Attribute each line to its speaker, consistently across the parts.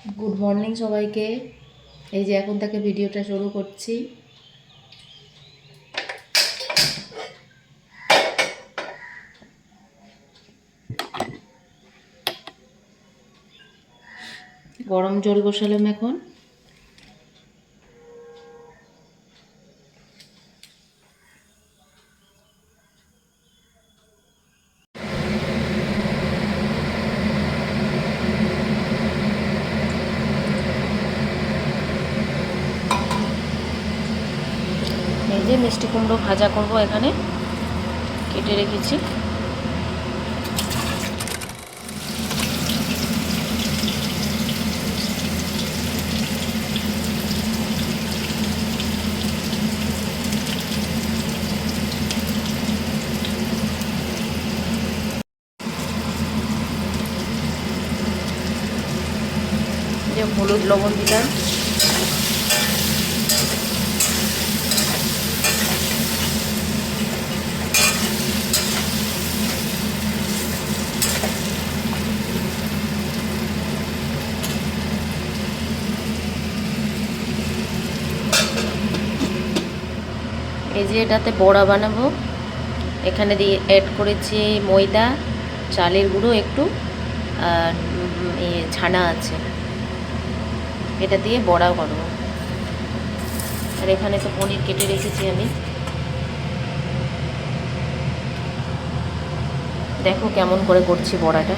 Speaker 1: Good morning সবাইকে। এই যে এখন থেকে ভিডিওটা শুরু করছি। গরম জল বসালাম এখন। এই যে মিষ্টি কুমড়ো ভাজা করব, এখানে কেটে রেখেছি। যে হলুদ লবণ দিলাম, এই যে এটাতে বড়া বানাবো। এখানে দিয়ে অ্যাড করেছি ময়দা, চালের গুঁড়ো একটু, আর ছানা আছে। এটা দিয়ে বড়া করবো। আর এখানে তো পনির কেটে রেখেছি আমি। দেখো কেমন করে করছি বড়াটা।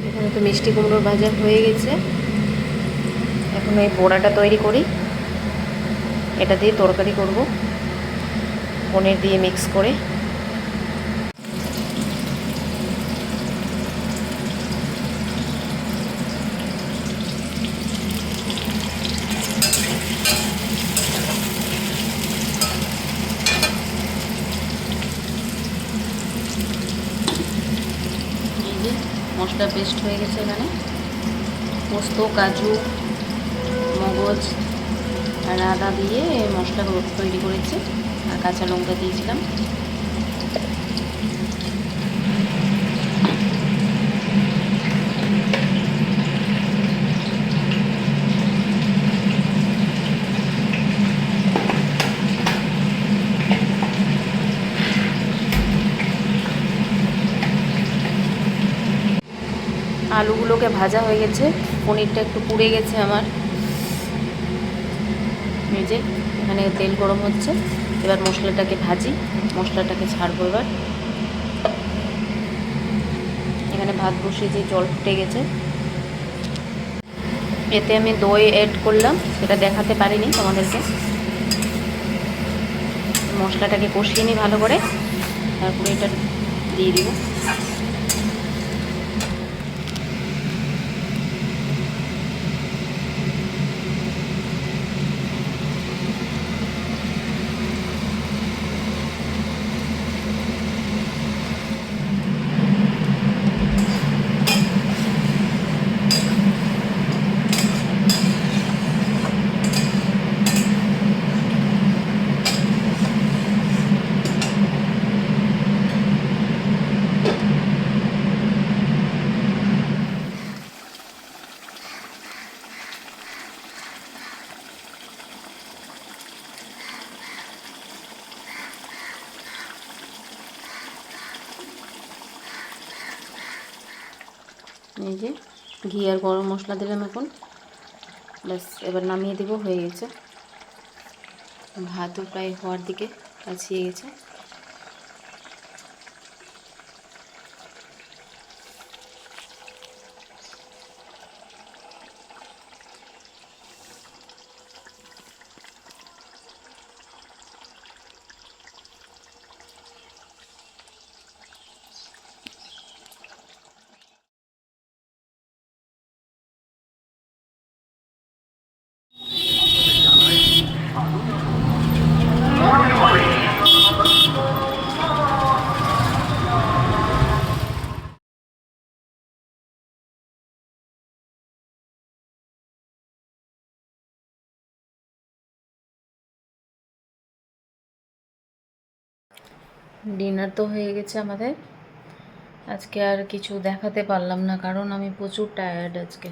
Speaker 1: এখানে তো মিষ্টি কুমড়োর ভাজা হয়ে গেছে। এখন এই বড়াটা তৈরি করি। এটা দিয়ে তরকারি করব, পনির দিয়ে মিক্স করে। এই যে মশলা পেস্ট হয়ে গেছে। এখানে পোস্ত, কাজু, মগজ আর আদা দিয়ে মশলা তৈরি করেছি, আর কাঁচা লঙ্কা দিয়েছিলাম। আলুগুলোকে ভাজা হয়ে গেছে, পনিরটা একটু পুড়ে গেছে আমার। এই যে এখানে তেল গরম হচ্ছে, এবার মশলাটাকে ভাজি, মশলাটাকে ছাড়বো এবার। এখানে ভাত বসিয়ে যে জল ফুটে গেছে, এতে আমি দই অ্যাড করলাম, সেটা দেখাতে পারিনি তোমাদেরকে। মশলাটাকে কষিয়ে নিই ভালো করে, তারপরে এটা দিয়ে দিব। এই যে ঘি আর গরম মশলা দিলাম এখন, ব্যাস এবার নামিয়ে দিব, হয়ে গেছে। ভাতও প্রায় হওয়ার দিকে কাছিয়ে গেছে। ডিনার তো হয়ে গেছে আমাদের। আজকে আর কিছু দেখাতে পারলাম না কারণ আমি প্রচুর টায়ার্ড আজকে।